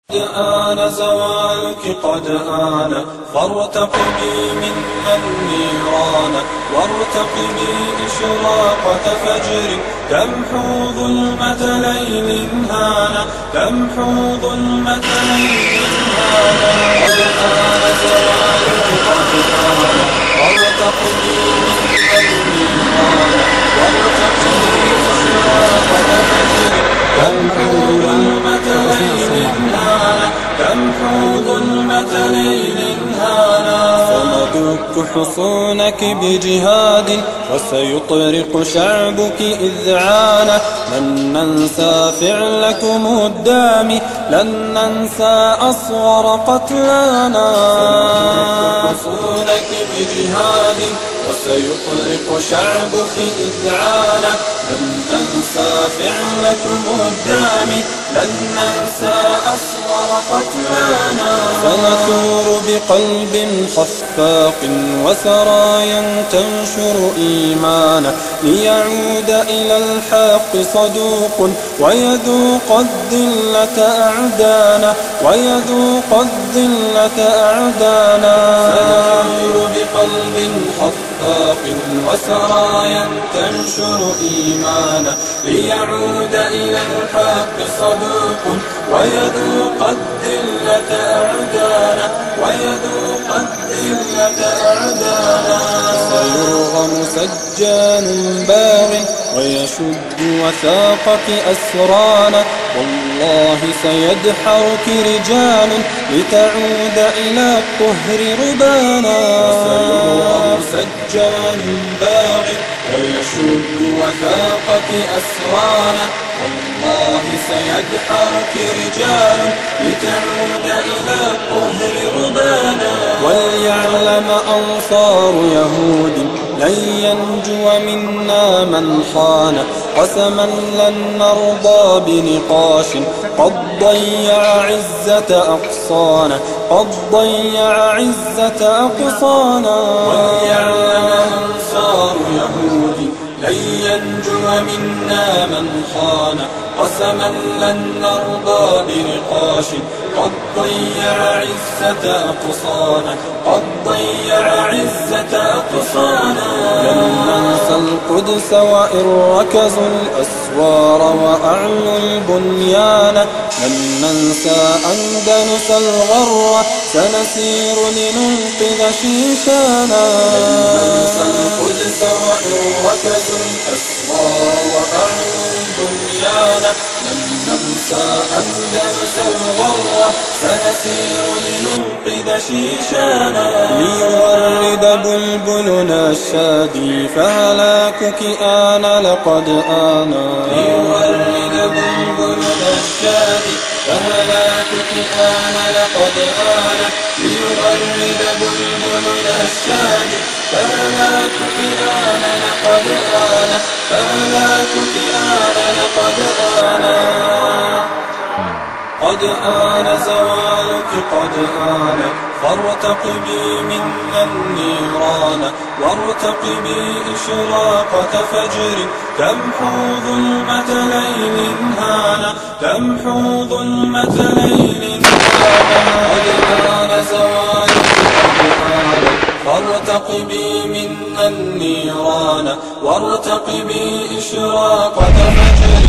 قد آن زوالك قد آن فارتقبي منا النيران وارتقبي إشراقة فجر تمحو ظلمة ليل هانا تمحو ظلمة ليل هانا. قد آن زوالك قد آن فارتقبي منا النيران وارتقبي إشراقة فجر تمحو ظلمة ليل هانا تمحو ظلمة ليل هانا. سندك حصونك بجهاد وسيطرق شعبك إذعانا لن ننسى فعلكم الدامي لن ننسى أصغر قتلانا. حصونك بجهاد وسيطرق شعبك إذعانا لن ننسى فعلكم الدامي لن ننسى أصغر قتلانا. سنثور بقلب خفاق وسرايا تنشر إيمانا ليعود إلى الحق صدوق ويذوق الذلة أعدانا ويذوق الذلة أعدانا. سنثور بقلب خفاق وسرايا تنشر إيمانا ليعود إلى الحق صدوق ويذوق الذلة أعدانا ويذوق الذلة أعدانا. سيرغم سجان باغ ويشد وثاقك أسرانا والله سيدحرك رجال لتعود إلى الطهر ربانا. سيرغم سجان باغ ويشد وثاقك أسرانا والله سيدحرك رجال لتعود إلى الطهر ربانا. وليعلم أنصار يهود لن ينجو منا من خان قسما لن نرضى بنقاش قد ضيع عزة أقصانا قد ضيع عزة أقصانا. وليعلم أنصار يهود لن ينجو منا من خان قسما لن نرضى بنقاش قد ضيع عزة أقصانا قد ضيع عزة أقصانا. لن ننسى القدس وإن ركزوا الأسوار وأعلوا البنيان لن ننسى أندلس الغرة سنسير لننقذ شيشانا. لن ننسى القدس وإن ركزوا الأسوار وأعلوا البنيان لن ننسى أندلس الغرة سنسير لننقذ شيشانا. ليورد بلبلنا الشادي فهلاكك آن لقد آنا ليورد بلبلنا الشادي فهلاكك آن لقد آنا ليورد بلبلنا الشادي فهلاكك آن لقد آنا فهلاكك آن لقد آنا. قد آن زوالك قد آن فارتقبي منا النيران وارتقبي إشراقة فجر تمحو ظلمة ليل هانا تمحو ظلمة ليل هانا. قد آن زوالك قد آن فارتقبي منا النيران وارتقبي إشراقة فجر